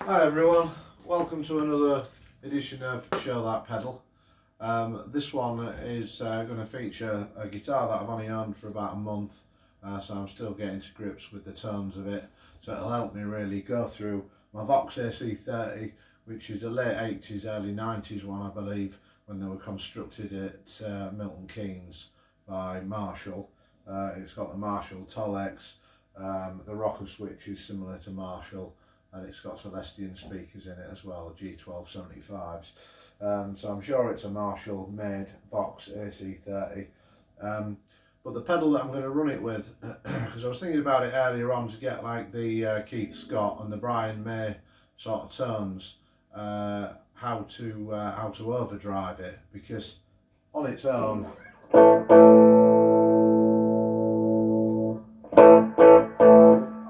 Hi everyone, welcome to another edition of Show That Pedal. This one is going to feature a guitar that I've only owned for about a month, so I'm still getting to grips with the tones of it, so it'll help me really go through my Vox AC30, which is a late 80s, early 90s one I believe, when they were constructed at Milton Keynes by Marshall. It's got the Marshall Tolex, the rocker switch is similar to Marshall, and it's got Celestian speakers in it as well, G1275s. So I'm sure it's a Marshall made Vox AC30. But the pedal that I'm going to run it with, because I was thinking about it earlier on to get like the Keith Scott and the Brian May sort of tones, how to overdrive it, because on its own, and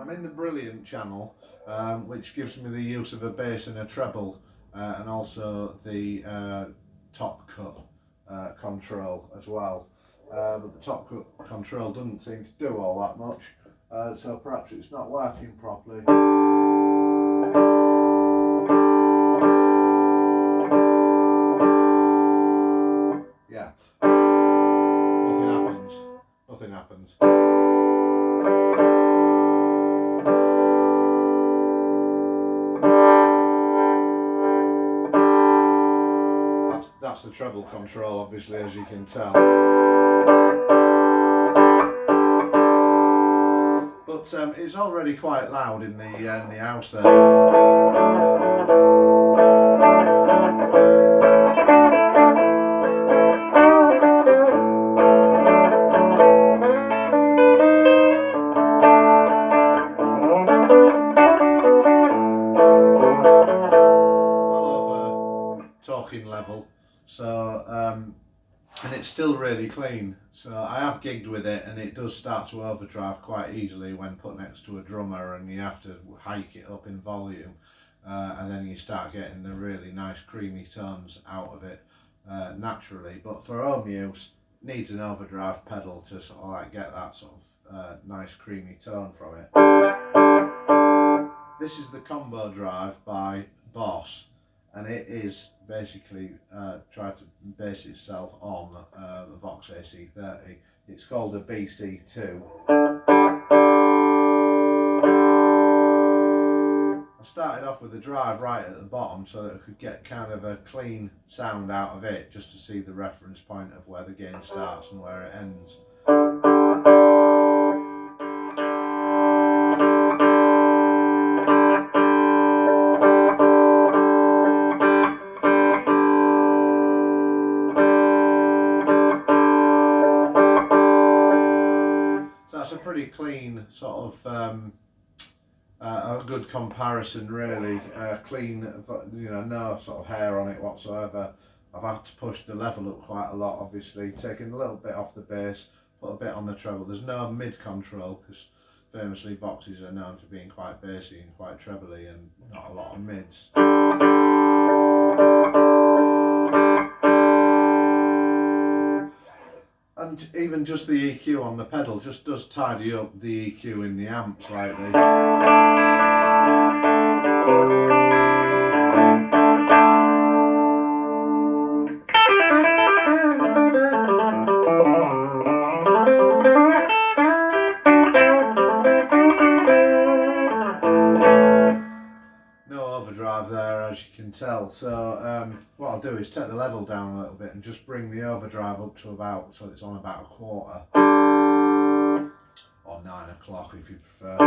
I'm in the Brilliant channel, which gives me the use of a bass and a treble, and also the top cut control as well. But the top cut control doesn't seem to do all that much, so perhaps it's not working properly. Yeah, nothing happens. That's the treble control, obviously, as you can tell. But it's already quite loud in the house there. Talking level, so and it's still really clean, so I have gigged with it and it does start to overdrive quite easily when put next to a drummer and you have to hike it up in volume, and then you start getting the really nice creamy tones out of it naturally. But for home use, it needs an overdrive pedal to sort of like get that sort of nice creamy tone from it. This is the combo drive by Boss, and it is basically tried to base itself on the Vox AC30. It's called a BC2. I started off with the drive right at the bottom so that I could get kind of a clean sound out of it, just to see the reference point of where the gain starts and where it ends. That's a pretty clean sort of a good comparison, really. Clean, you know, no sort of hair on it whatsoever. I've had to push the level up quite a lot, obviously, taking a little bit off the bass, put a bit on the treble. There's no mid control, because famously Voxes are known for being quite bassy and quite trebly and not a lot of mids. And even just the EQ on the pedal just does tidy up the EQ in the amp slightly. No overdrive there, as you can tell, so what I'll do is take the level down a little bit and just bring the overdrive up to about, so it's on about a quarter, or 9 o'clock if you prefer.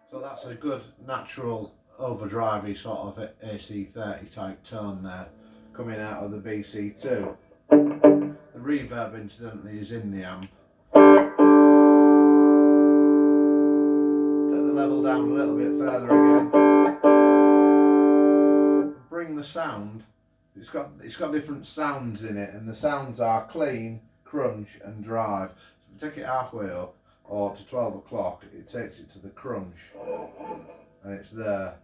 So that's a good natural overdrivey sort of AC30 type tone there coming out of the BC2. The reverb incidentally is in the amp. Take the level down a little bit further again. Bring the sound. It's got different sounds in it, and the sounds are clean, crunch and drive. So if you take it halfway up or to 12 o'clock, it takes it to the crunch and it's there.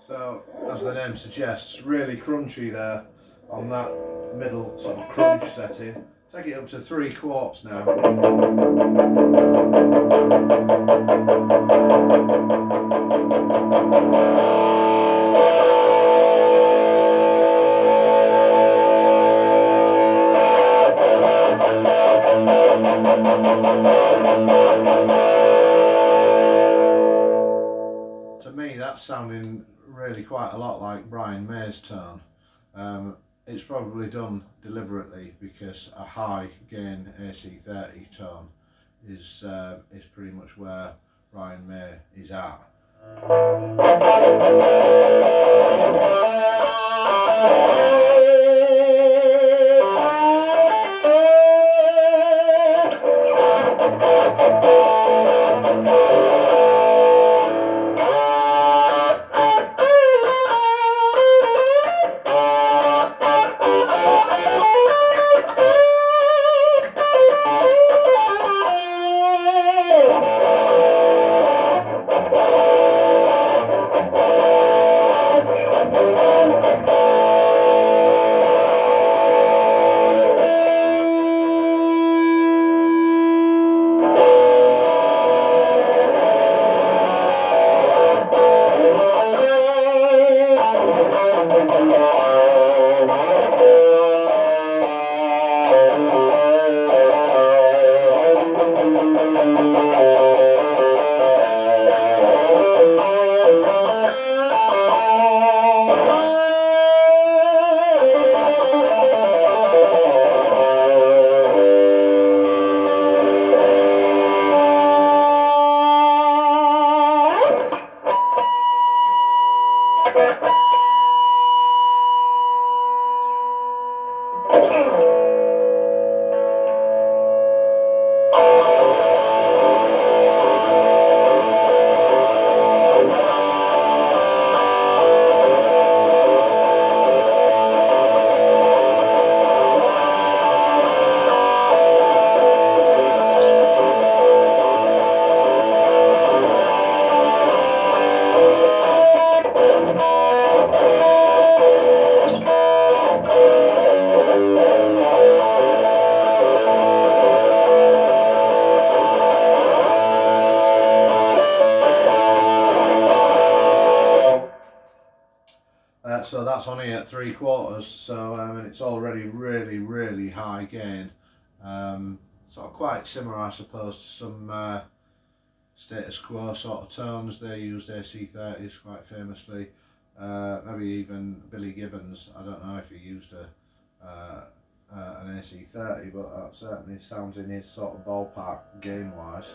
So, as the name suggests, really crunchy there on that middle sort of crunch setting. Take it up to 3 quarts now. To me, that's sounding really quite a lot like Brian May's tone. It's probably done deliberately because a high gain AC30 tone is pretty much where Brian May is at. So that's only at 3/4, so and it's already really high gain. Sort of quite similar, I suppose, to some status quo sort of tones. They used AC30s quite famously. Maybe even Billy Gibbons. I don't know if he used an AC30, but that certainly sounds in his sort of ballpark game wise.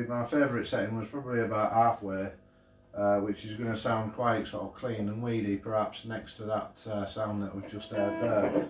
My favourite setting was probably about halfway, which is going to sound quite sort of clean and weedy, perhaps next to that sound that we've just heard there.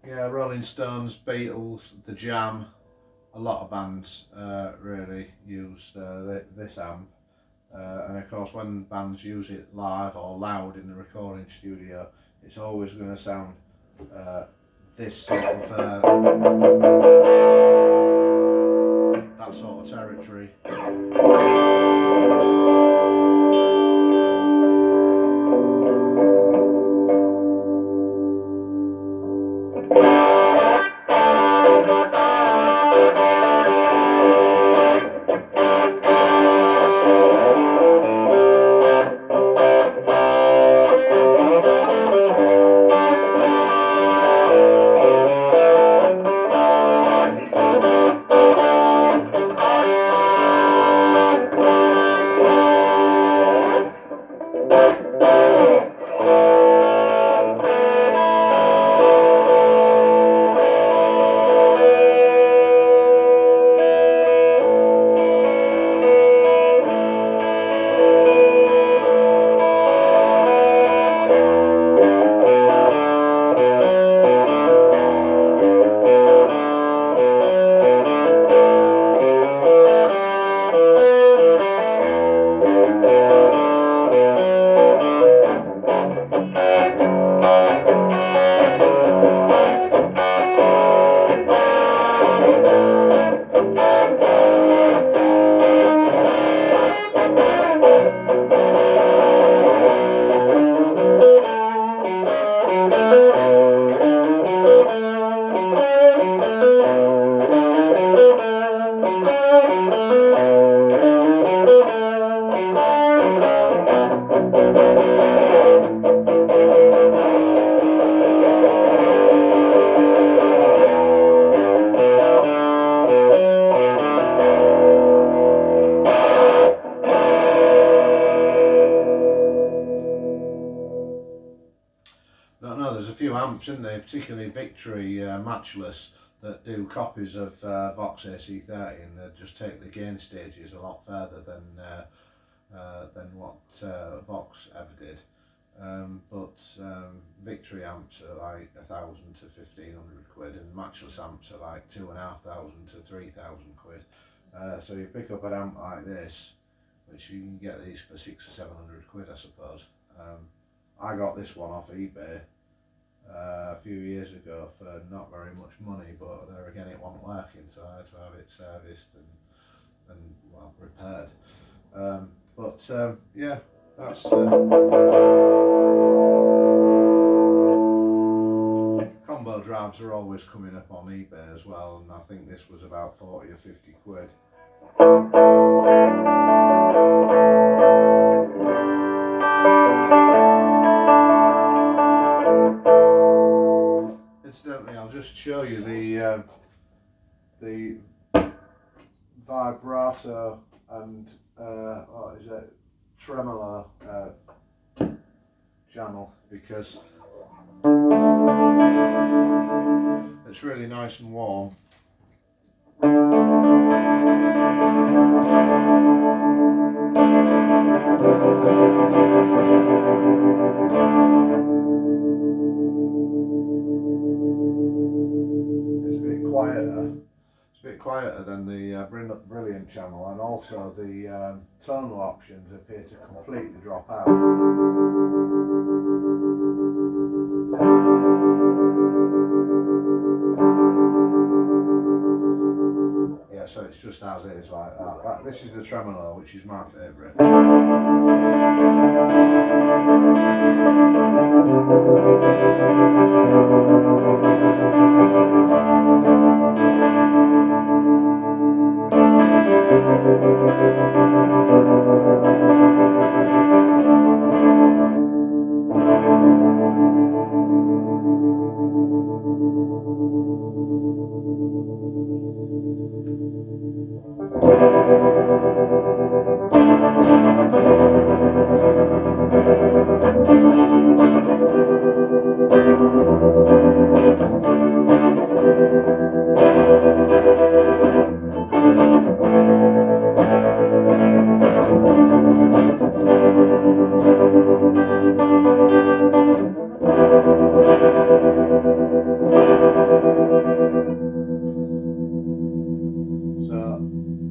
Yeah, Rolling Stones, Beatles, The Jam, a lot of bands really use this amp. And of course, when bands use it live or loud in the recording studio, it's always going to sound this sort of that sort of territory. There's a few amps in there, particularly Victory Matchless, that do copies of Vox AC30, and they just take the gain stages a lot further than what Vox ever did. But Victory amps are like 1,000 to 1,500 quid, and matchless amps are like 2,500 to 3,000 quid. So you pick up an amp like this, which you can get these for 600 or 700 quid, I suppose. I got this one off eBay a few years ago for not very much money, but there again it wasn't working, so I had to have it serviced and well, repaired. Yeah, that's combo drives are always coming up on eBay as well, and I think this was about 40 or 50 quid. Incidentally, I'll just show you the vibrato and what is it, tremolo channel, because it's really nice and warm. It's a bit quieter than the Brilliant channel, and also the tonal options appear to completely drop out. Yeah, so it's just as it is, like that. This is the tremolo, which is my favourite.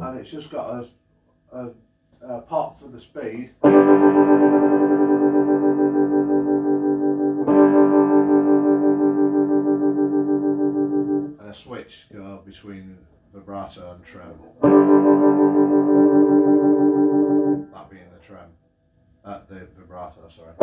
And it's just got a pot for the speed, and a switch to go between vibrato and trem. That being the trem, the vibrato, sorry.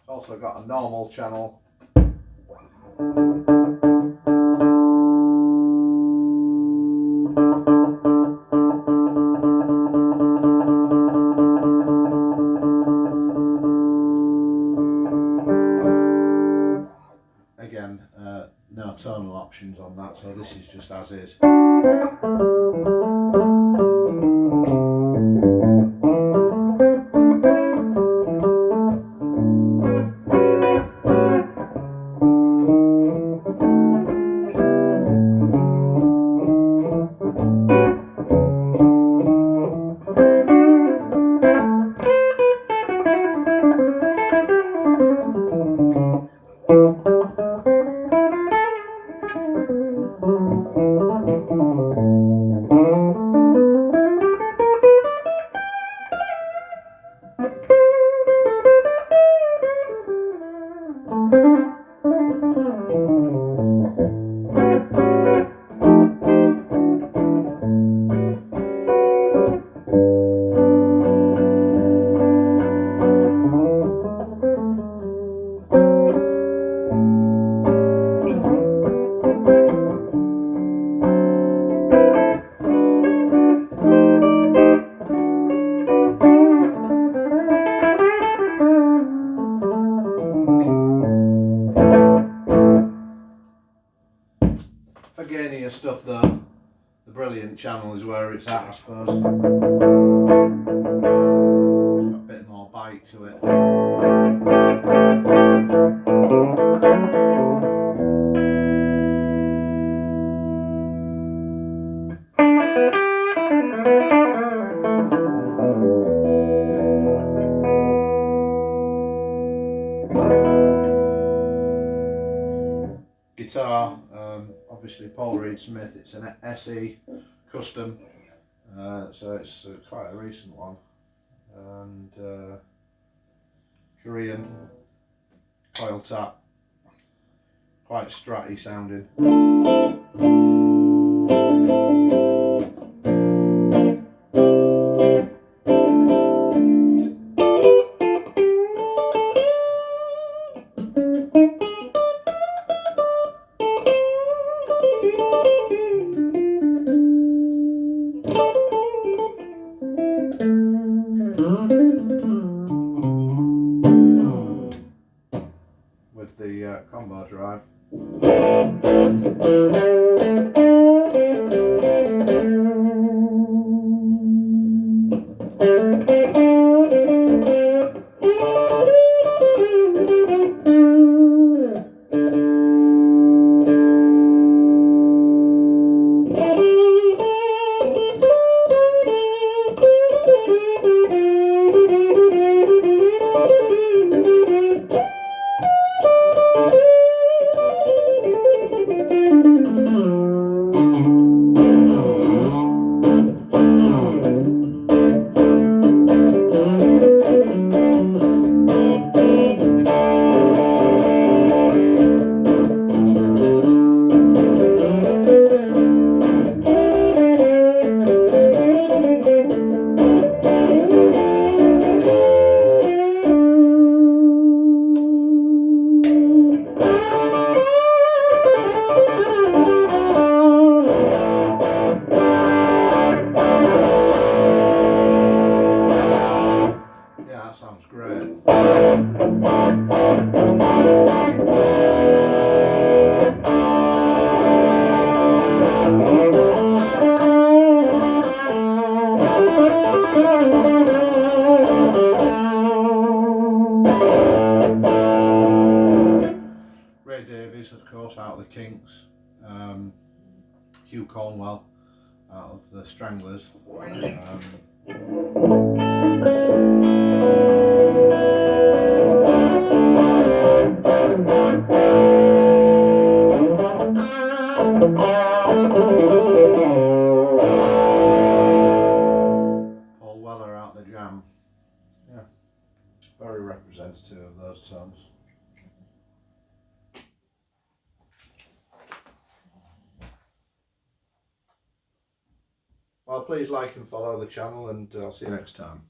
Also got a normal channel. Again, no tonal options on that, so this is just as is. the brilliant channel is where it's at, I suppose. It's got a bit more bite to it. Guitar, obviously Paul Reed Smith, it's an SE Custom, so it's quite a recent one, and Korean coil tap, quite stratty sounding. With the combo drive. That sounds great. Ray Davies, of course, out of the Kinks. Hugh Cornwell out of the Stranglers. Paul Weller out the Jam. Yeah, very representative of those tones. Well, please like and follow the channel, and I'll see you next time.